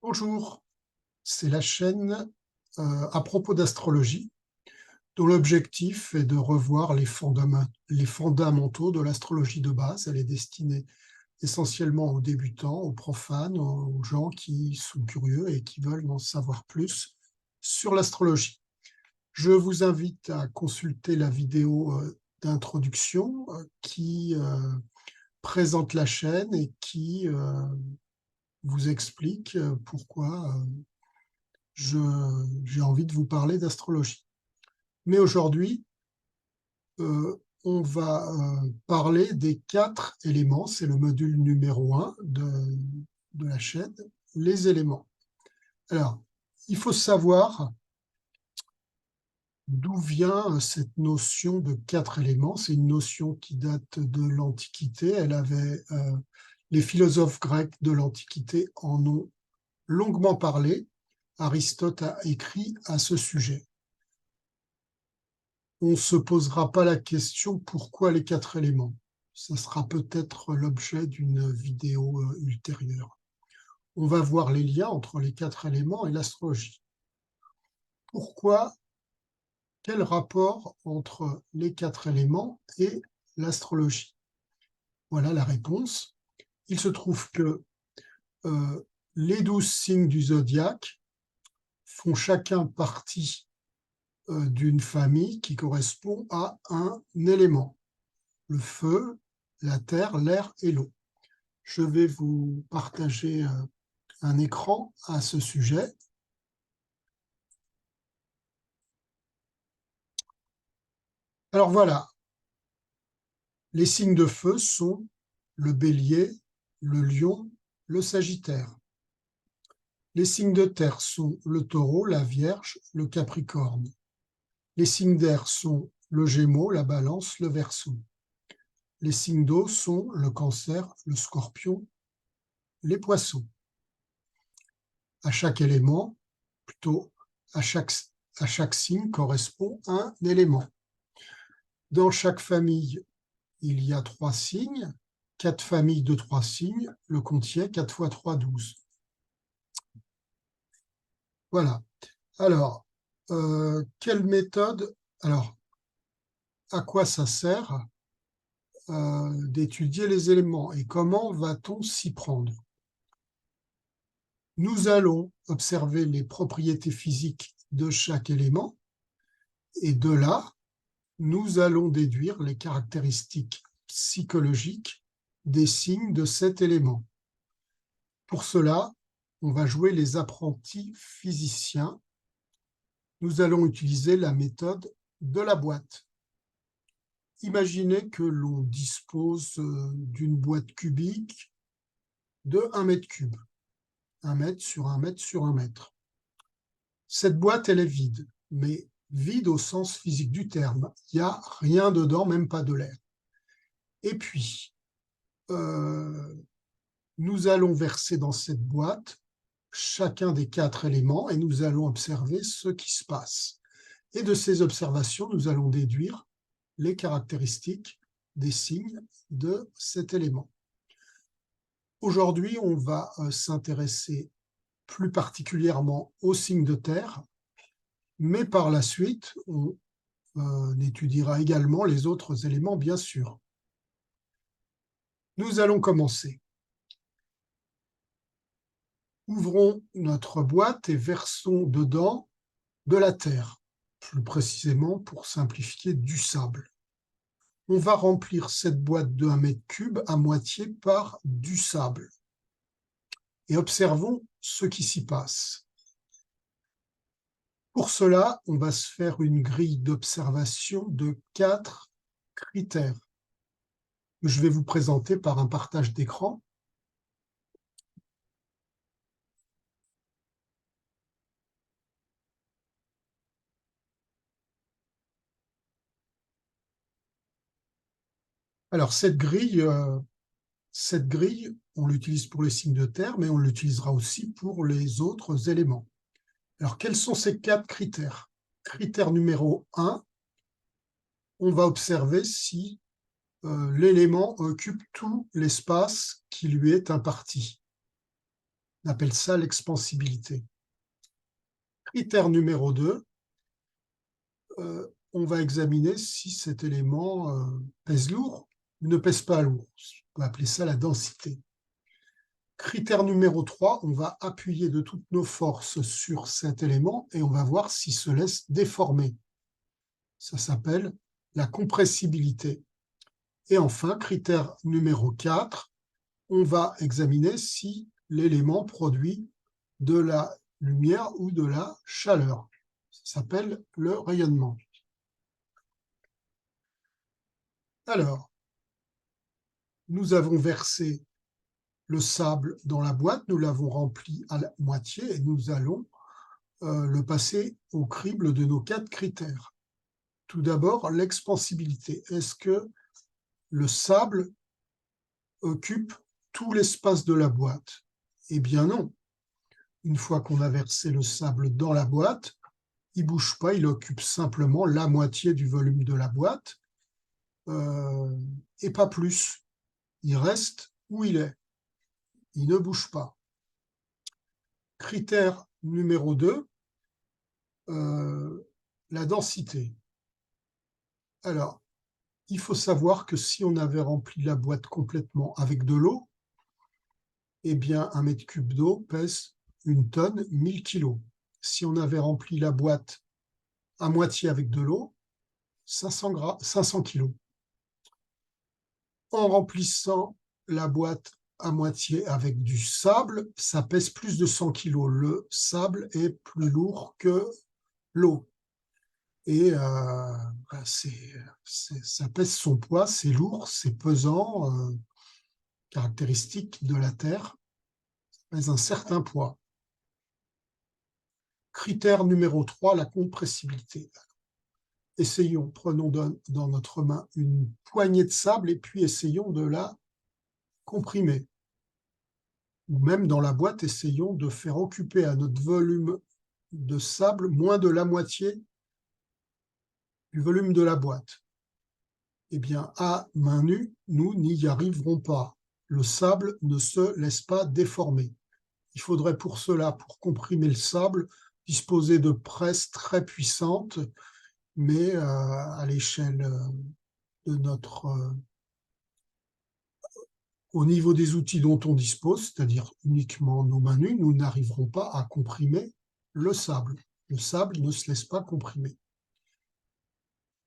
Bonjour, c'est la chaîne à propos d'astrologie, dont l'objectif est de revoir les fondamentaux de l'astrologie de base. Elle est destinée essentiellement aux débutants, aux profanes, aux gens qui sont curieux et qui veulent en savoir plus sur l'astrologie. Je vous invite à consulter la vidéo d'introduction qui présente la chaîne et qui vous explique pourquoi j'ai envie de vous parler d'astrologie. Mais aujourd'hui, on va parler des 4 éléments. C'est le module numéro 1 de la chaîne, les éléments. Alors, il faut savoir d'où vient cette notion de 4 éléments. C'est une notion qui date de l'Antiquité. Les philosophes grecs de l'Antiquité en ont longuement parlé. Aristote a écrit à ce sujet. On ne se posera pas la question pourquoi les 4 éléments. Ça sera peut-être l'objet d'une vidéo ultérieure. On va voir les liens entre les 4 éléments et l'astrologie. Pourquoi? Quel rapport entre les 4 éléments et l'astrologie? Voilà la réponse. Il se trouve que les 12 signes du zodiaque font chacun partie d'une famille qui correspond à un élément. Le feu, la terre, l'air et l'eau. Je vais vous partager un écran à ce sujet. Alors voilà, les signes de feu sont le bélier, le lion, le sagittaire. Les signes de terre sont le taureau, la vierge, le capricorne. Les signes d'air sont le gémeaux, la balance, le verseau. Les signes d'eau sont le cancer, le scorpion, les poissons. À chaque élément, plutôt à chaque signe correspond un élément. Dans chaque famille, il y a 3 signes. 4 familles de 3 signes le contiennent. 4 fois 3, 12. Voilà. Alors, quelle méthode? Alors, à quoi ça sert d'étudier les éléments et comment va-t-on s'y prendre? Nous allons observer les propriétés physiques de chaque élément et de là, nous allons déduire les caractéristiques psychologiques des signes de cet élément. Pour cela, on va jouer les apprentis physiciens. Nous allons utiliser la méthode de la boîte. Imaginez que l'on dispose d'une boîte cubique de 1 mètre cube. 1 mètre sur 1 mètre sur 1 mètre. Cette boîte, elle est vide, mais vide au sens physique du terme. Il n'y a rien dedans, même pas de l'air. Et puis, nous allons verser dans cette boîte chacun des 4 éléments et nous allons observer ce qui se passe. Et de ces observations, nous allons déduire les caractéristiques des signes de cet élément. Aujourd'hui, on va s'intéresser plus particulièrement aux signes de terre, mais par la suite, on étudiera également les autres éléments, bien sûr. Nous allons commencer. Ouvrons notre boîte et versons dedans de la terre, plus précisément, pour simplifier, du sable. On va remplir cette boîte de 1 mètre cube à moitié par du sable. Et observons ce qui s'y passe. Pour cela, on va se faire une grille d'observation de 4 critères. Je vais vous présenter par un partage d'écran. Alors, cette grille, on l'utilise pour les signes de terre, mais on l'utilisera aussi pour les autres éléments. Alors, quels sont ces 4 critères? Critère numéro 1, on va observer si l'élément occupe tout l'espace qui lui est imparti. On appelle ça l'expansibilité. Critère numéro 2, on va examiner si cet élément pèse lourd ou ne pèse pas lourd. On va appeler ça la densité. Critère numéro 3, on va appuyer de toutes nos forces sur cet élément et on va voir s'il se laisse déformer. Ça s'appelle la compressibilité. Et enfin, critère numéro 4, on va examiner si l'élément produit de la lumière ou de la chaleur. Ça s'appelle le rayonnement. Alors, nous avons versé le sable dans la boîte, nous l'avons rempli à la moitié et nous allons le passer au crible de nos 4 critères. Tout d'abord, l'expansibilité. Est-ce que le sable occupe tout l'espace de la boîte? Eh bien non. Une fois qu'on a versé le sable dans la boîte, il ne bouge pas, il occupe simplement la moitié du volume de la boîte et pas plus. Il reste où il est. Il ne bouge pas. Critère numéro 2, la densité. Alors, il faut savoir que si on avait rempli la boîte complètement avec de l'eau, eh bien, 1 mètre cube d'eau pèse 1 tonne, 1000 kilos. Si on avait rempli la boîte à moitié avec de l'eau, 500 kilos. En remplissant la boîte à moitié avec du sable, ça pèse plus de 100 kilos. Le sable est plus lourd que l'eau. Et ça pèse son poids, c'est lourd, c'est pesant, caractéristique de la Terre, ça pèse un certain poids. Critère numéro 3, la compressibilité. Essayons, prenons dans notre main une poignée de sable et puis essayons de la comprimer. Ou même dans la boîte, essayons de faire occuper à notre volume de sable moins de la moitié du volume de la boîte. Eh bien, à main nue, nous n'y arriverons pas. Le sable ne se laisse pas déformer. Il faudrait pour cela, pour comprimer le sable, disposer de presses très puissantes, mais à l'échelle de au niveau des outils dont on dispose, c'est-à-dire uniquement nos mains nues, nous n'arriverons pas à comprimer le sable. Le sable ne se laisse pas comprimer.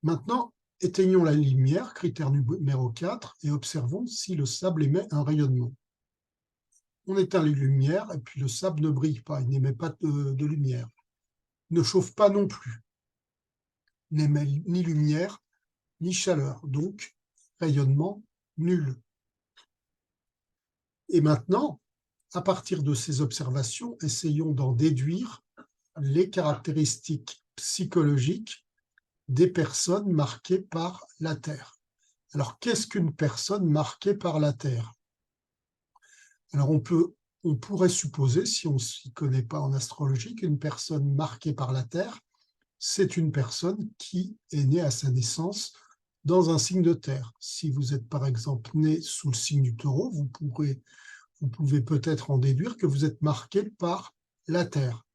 Maintenant, éteignons la lumière, critère numéro 4, et observons si le sable émet un rayonnement. On éteint les lumières et puis le sable ne brille pas, il n'émet pas de lumière. Il ne chauffe pas non plus. Il n'émet ni lumière ni chaleur, donc rayonnement nul. Et maintenant, à partir de ces observations, essayons d'en déduire les caractéristiques psychologiques des personnes marquées par la Terre. Alors, qu'est-ce qu'une personne marquée par la Terre? Alors, on pourrait supposer, si on ne s'y connaît pas en astrologie, qu'une personne marquée par la Terre, c'est une personne qui est née à sa naissance dans un signe de Terre. Si vous êtes par exemple né sous le signe du Taureau, vous pouvez peut-être en déduire que vous êtes marqué par la Terre.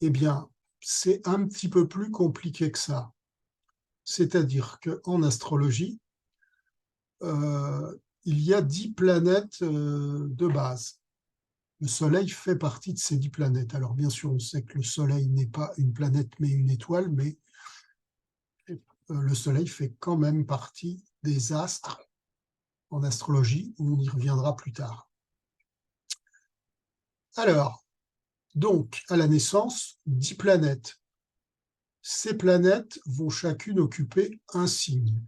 Eh bien, c'est un petit peu plus compliqué que ça. C'est-à-dire qu'en astrologie, il y a 10 planètes de base. Le Soleil fait partie de ces 10 planètes. Alors bien sûr, on sait que le Soleil n'est pas une planète mais une étoile, mais le Soleil fait quand même partie des astres en astrologie, où on y reviendra plus tard. Alors, donc, à la naissance, 10 planètes. Ces planètes vont chacune occuper un signe.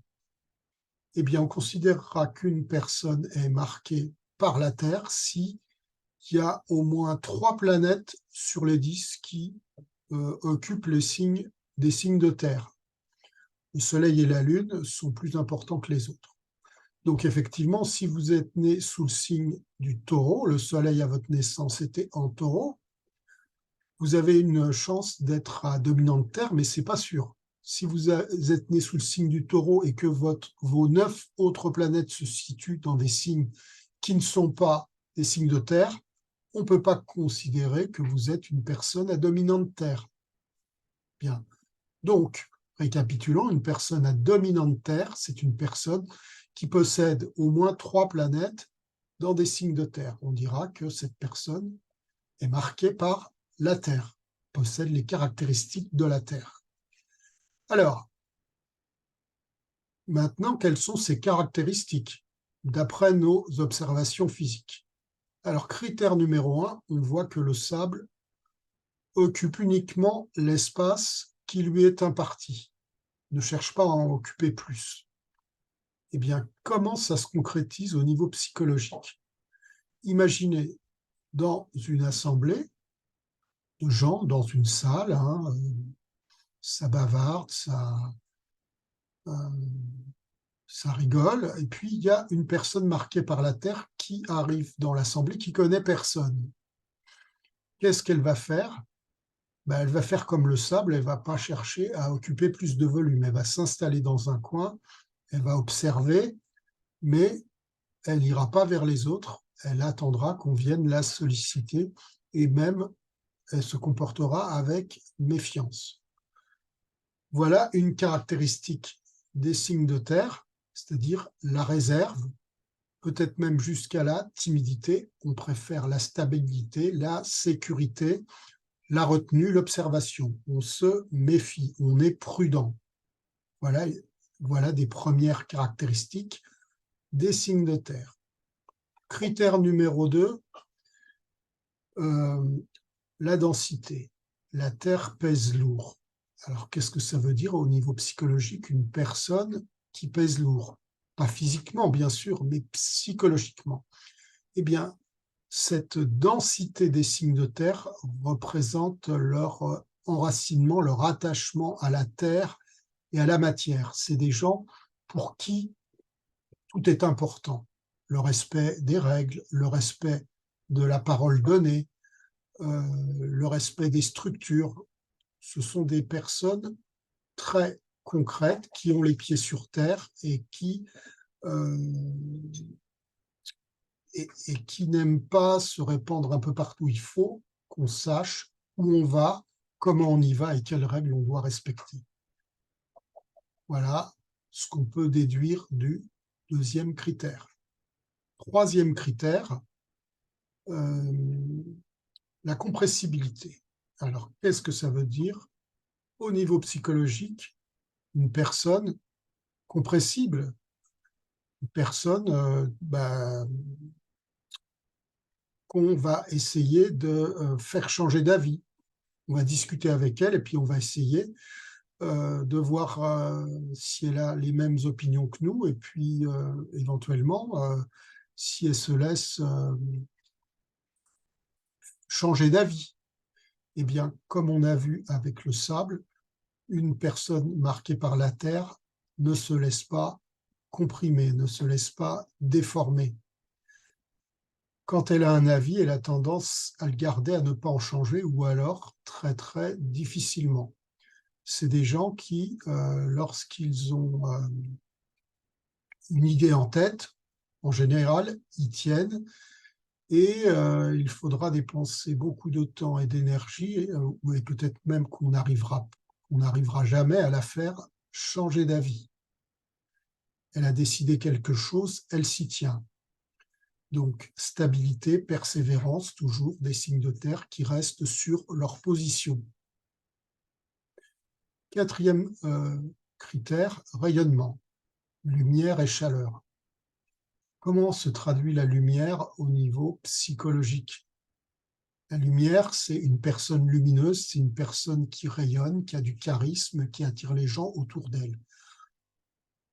Eh bien, on considérera qu'une personne est marquée par la Terre si il y a au moins 3 planètes sur les 10 qui occupent des signes de Terre. Le Soleil et la Lune sont plus importants que les autres. Donc effectivement, si vous êtes né sous le signe du Taureau, le Soleil à votre naissance était en Taureau, vous avez une chance d'être à dominante Terre, mais ce n'est pas sûr. Si vous êtes né sous le signe du Taureau et que vos 9 autres planètes se situent dans des signes qui ne sont pas des signes de Terre, on ne peut pas considérer que vous êtes une personne à dominante Terre. Bien. Donc, récapitulons, une personne à dominante Terre, c'est une personne qui possède au moins 3 planètes dans des signes de Terre. On dira que cette personne est marquée par la Terre, possède les caractéristiques de la Terre. Alors, maintenant, quelles sont ces caractéristiques d'après nos observations physiques? Alors, critère numéro 1, on voit que le sable occupe uniquement l'espace qui lui est imparti, ne cherche pas à en occuper plus. Eh bien, comment ça se concrétise au niveau psychologique? Imaginez dans une assemblée de gens, dans une salle, ça bavarde, ça rigole, et puis il y a une personne marquée par la Terre qui arrive dans l'assemblée, qui connaît personne. Qu'est-ce qu'elle va faire? Ben, elle va faire comme le sable, elle ne va pas chercher à occuper plus de volume, elle va s'installer dans un coin, elle va observer, mais elle n'ira pas vers les autres, elle attendra qu'on vienne la solliciter, et même elle se comportera avec méfiance. Voilà une caractéristique des signes de terre, c'est-à-dire la réserve, peut-être même jusqu'à la timidité. On préfère la stabilité, la sécurité, la retenue, l'observation. On se méfie, on est prudent. Voilà des premières caractéristiques des signes de terre. Critère numéro 2, la densité. La terre pèse lourd. Alors, qu'est-ce que ça veut dire au niveau psychologique? Une personne qui pèse lourd. Pas physiquement, bien sûr, mais psychologiquement. Eh bien, cette densité des signes de terre représente leur enracinement, leur attachement à la terre et à la matière. C'est des gens pour qui tout est important. Le respect des règles, le respect de la parole donnée, le respect des structures. Ce sont des personnes très concrètes qui ont les pieds sur terre et qui n'aiment pas se répandre un peu partout. Il faut qu'on sache où on va, comment on y va et quelles règles on doit respecter. Voilà ce qu'on peut déduire du deuxième critère. Troisième critère, la compressibilité. Alors, qu'est-ce que ça veut dire? Au niveau psychologique, une personne compressible, une personne qu'on va essayer de faire changer d'avis. On va discuter avec elle et puis on va essayer de voir si elle a les mêmes opinions que nous et puis éventuellement si elle se laisse changer d'avis. Eh bien, comme on a vu avec le sable, une personne marquée par la terre ne se laisse pas comprimer, ne se laisse pas déformer. Quand elle a un avis, elle a tendance à le garder, à ne pas en changer, ou alors très très difficilement. C'est des gens qui, lorsqu'ils ont une idée en tête, en général, y tiennent, et il faudra dépenser beaucoup de temps et d'énergie, et peut-être même qu'on n'arrivera jamais à la faire changer d'avis. Elle a décidé quelque chose, elle s'y tient. Donc, stabilité, persévérance, toujours des signes de terre qui restent sur leur position. Quatrième critère, rayonnement, lumière et chaleur. Comment se traduit la lumière au niveau psychologique? La lumière, c'est une personne lumineuse, c'est une personne qui rayonne, qui a du charisme, qui attire les gens autour d'elle.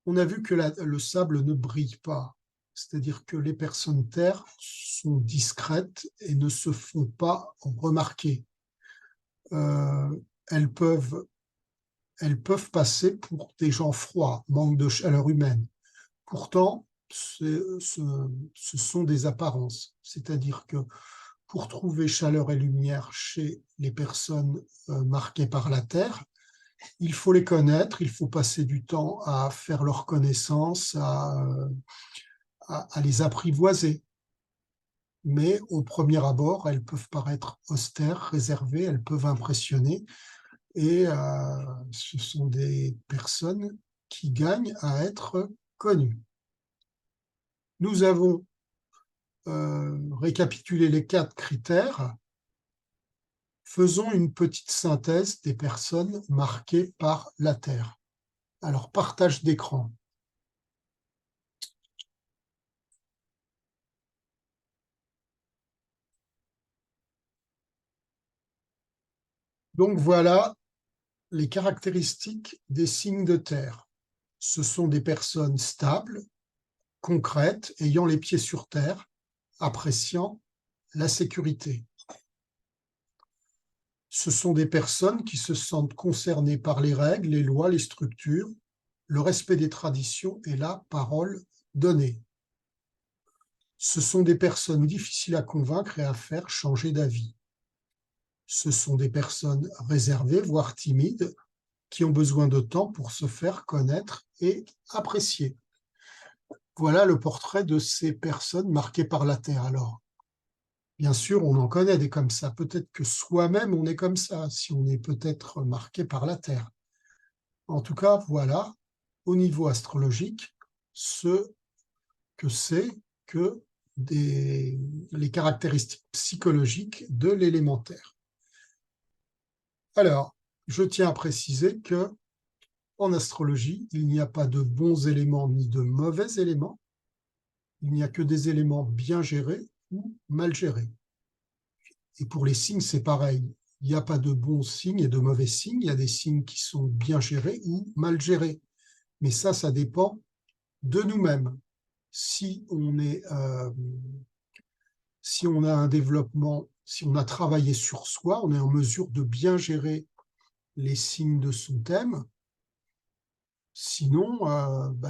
On a vu que le sable ne brille pas, c'est-à-dire que les personnes terre sont discrètes et ne se font pas remarquer. Elles peuvent passer pour des gens froids, manque de chaleur humaine. Pourtant, ce sont des apparences, c'est-à-dire que pour trouver chaleur et lumière chez les personnes marquées par la terre, il faut les connaître, il faut passer du temps à faire leur connaissance, à les apprivoiser. mais au premier abord, elles peuvent paraître austères, réservées, elles peuvent impressionner, et ce sont des personnes qui gagnent à être connues. Nous avons récapitulé les 4 critères. Faisons une petite synthèse des personnes marquées par la Terre. Alors, partage d'écran. Donc voilà les caractéristiques des signes de terre. Ce sont des personnes stables, concrètes, ayant les pieds sur terre, appréciant la sécurité. Ce sont des personnes qui se sentent concernées par les règles, les lois, les structures, le respect des traditions et la parole donnée. Ce sont des personnes difficiles à convaincre et à faire changer d'avis. Ce sont des personnes réservées, voire timides, qui ont besoin de temps pour se faire connaître et apprécier. Voilà le portrait de ces personnes marquées par la Terre. Alors, bien sûr, on en connaît des comme ça. Peut-être que soi-même, on est comme ça, si on est peut-être marqué par la Terre. En tout cas, voilà, au niveau astrologique, ce que c'est que les caractéristiques psychologiques de l'élémentaire. Alors, je tiens à préciser que en astrologie, il n'y a pas de bons éléments ni de mauvais éléments. Il n'y a que des éléments bien gérés ou mal gérés. Et pour les signes, c'est pareil. Il n'y a pas de bons signes et de mauvais signes. Il y a des signes qui sont bien gérés ou mal gérés. Mais ça dépend de nous-mêmes. Si on a un développement, si on a travaillé sur soi, on est en mesure de bien gérer les signes de son thème. Sinon,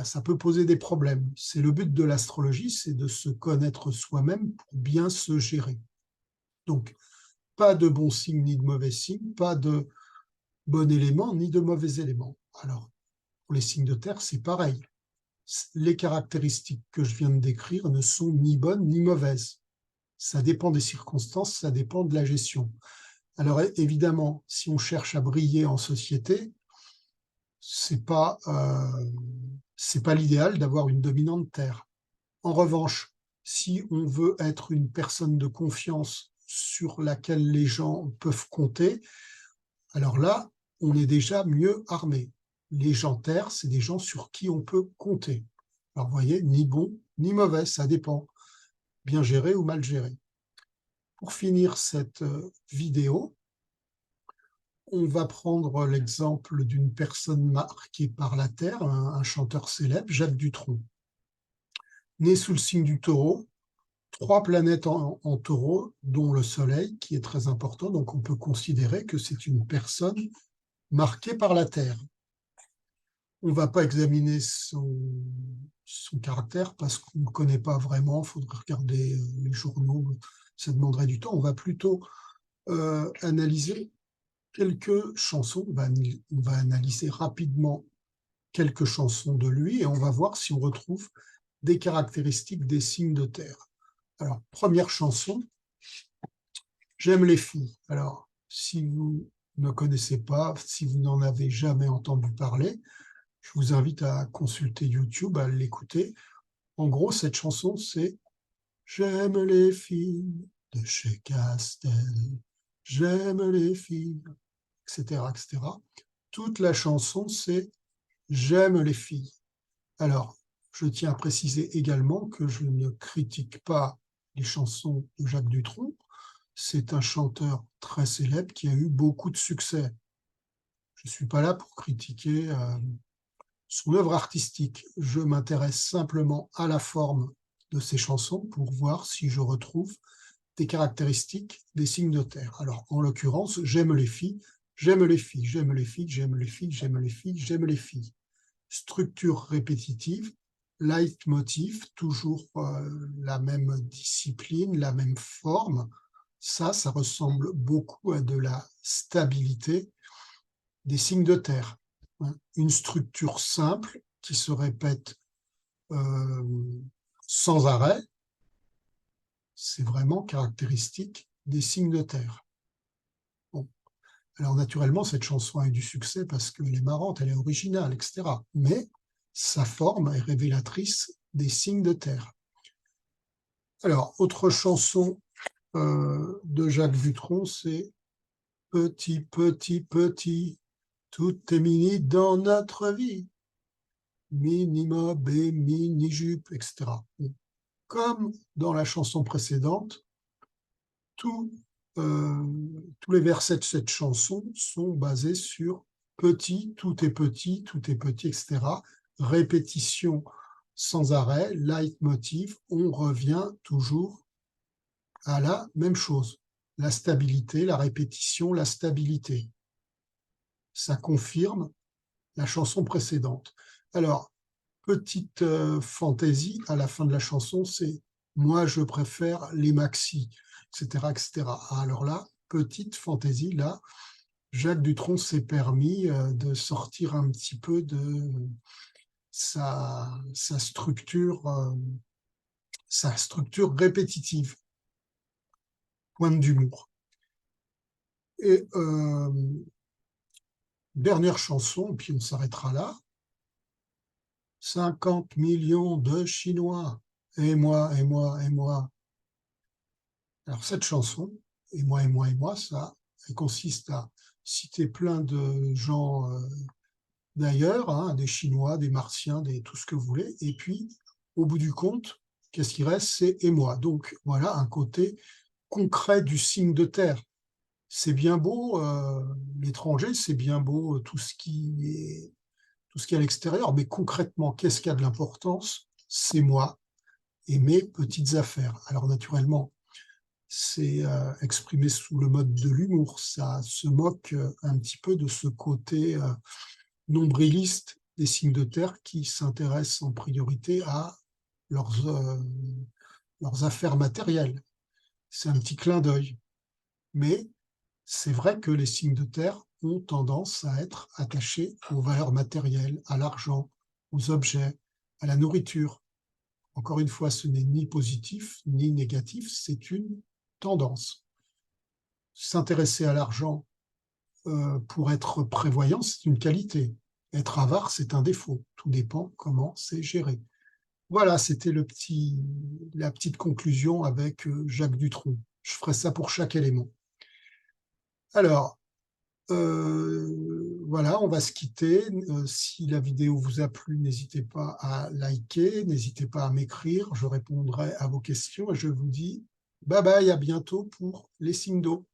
ça peut poser des problèmes. C'est le but de l'astrologie, c'est de se connaître soi-même pour bien se gérer. Donc, pas de bons signes ni de mauvais signes, pas de bon élément ni de mauvais éléments. Alors, pour les signes de terre, c'est pareil. Les caractéristiques que je viens de décrire ne sont ni bonnes ni mauvaises. Ça dépend des circonstances, ça dépend de la gestion. Alors, évidemment, si on cherche à briller en société, c'est pas l'idéal d'avoir une dominante terre. En revanche, si on veut être une personne de confiance sur laquelle les gens peuvent compter, alors là, on est déjà mieux armé. Les gens terre, c'est des gens sur qui on peut compter. Alors, vous voyez, ni bon, ni mauvais, ça dépend. Bien géré ou mal géré. Pour finir cette vidéo, on va prendre l'exemple d'une personne marquée par la Terre, un chanteur célèbre, Jacques Dutronc. Né sous le signe du Taureau, 3 planètes en Taureau, dont le Soleil, qui est très important, donc on peut considérer que c'est une personne marquée par la Terre. On ne va pas examiner son caractère parce qu'on ne le connaît pas vraiment, il faudrait regarder les journaux, ça demanderait du temps. On va plutôt analyser quelques chansons, on va analyser rapidement quelques chansons de lui et on va voir si on retrouve des caractéristiques des signes de terre. Alors, première chanson, J'aime les filles. Alors, si vous ne connaissez pas, si vous n'en avez jamais entendu parler, je vous invite à consulter YouTube, à l'écouter. En gros, cette chanson, c'est J'aime les filles de chez Castel, j'aime les filles, etc., etc. Toute la chanson, c'est J'aime les filles. Alors, je tiens à préciser également que je ne critique pas les chansons de Jacques Dutronc. C'est un chanteur très célèbre qui a eu beaucoup de succès. Je ne suis pas là pour critiquer son œuvre artistique. Je m'intéresse simplement à la forme de ses chansons pour voir si je retrouve des caractéristiques des signes de terre. Alors, en l'occurrence, j'aime les filles, j'aime les filles, j'aime les filles, j'aime les filles, j'aime les filles, j'aime les filles. Structure répétitive, leitmotiv, toujours la même discipline, la même forme. Ça ressemble beaucoup à de la stabilité des signes de terre. Une structure simple qui se répète sans arrêt, c'est vraiment caractéristique des signes de terre. Bon. Alors naturellement, cette chanson a eu du succès parce qu'elle est marrante, elle est originale, etc. Mais sa forme est révélatrice des signes de terre. Alors, autre chanson de Jacques Dutronc, c'est « Petit, petit, petit, tout est mini dans notre vie, mini-mob et mini-jupe, etc. » Comme dans la chanson précédente, tous les versets de cette chanson sont basés sur « petit, tout est petit, etc. » Répétition sans arrêt, leitmotiv, on revient toujours à la même chose. La stabilité, la répétition, la stabilité. Ça confirme la chanson précédente. Alors, petite fantaisie, à la fin de la chanson, c'est « moi, je préfère les maxi », etc., etc. Alors là, petite fantaisie, là, Jacques Dutronc s'est permis de sortir un petit peu de sa structure répétitive, pointe d'humour. Et dernière chanson, puis on s'arrêtera là. 50 millions de Chinois, et moi, et moi, et moi. Alors cette chanson, et moi, et moi, et moi, ça, elle consiste à citer plein de gens d'ailleurs, hein, des Chinois, des Martiens, tout ce que vous voulez, et puis au bout du compte, qu'est-ce qui reste? C'est « et moi ». Donc voilà un côté concret du signe de terre. C'est bien beau, l'étranger, c'est bien beau tout ce qui est à l'extérieur, mais concrètement, qu'est-ce qui a de l'importance? C'est moi et mes petites affaires. Alors naturellement, c'est exprimé sous le mode de l'humour, ça se moque un petit peu de ce côté nombriliste des signes de terre qui s'intéressent en priorité à leurs affaires matérielles. C'est un petit clin d'œil. Mais c'est vrai que les signes de terre ont tendance à être attachés aux valeurs matérielles, à l'argent, aux objets, à la nourriture. Encore une fois, ce n'est ni positif ni négatif, c'est une tendance. S'intéresser à l'argent pour être prévoyant, c'est une qualité. Être avare, c'est un défaut. Tout dépend comment c'est géré. Voilà, c'était la petite conclusion avec Jacques Dutronc. Je ferai ça pour chaque élément. Alors, voilà, on va se quitter. Si la vidéo vous a plu, n'hésitez pas à liker, n'hésitez pas à m'écrire, je répondrai à vos questions et je vous dis bye bye, à bientôt pour les signes d'eau.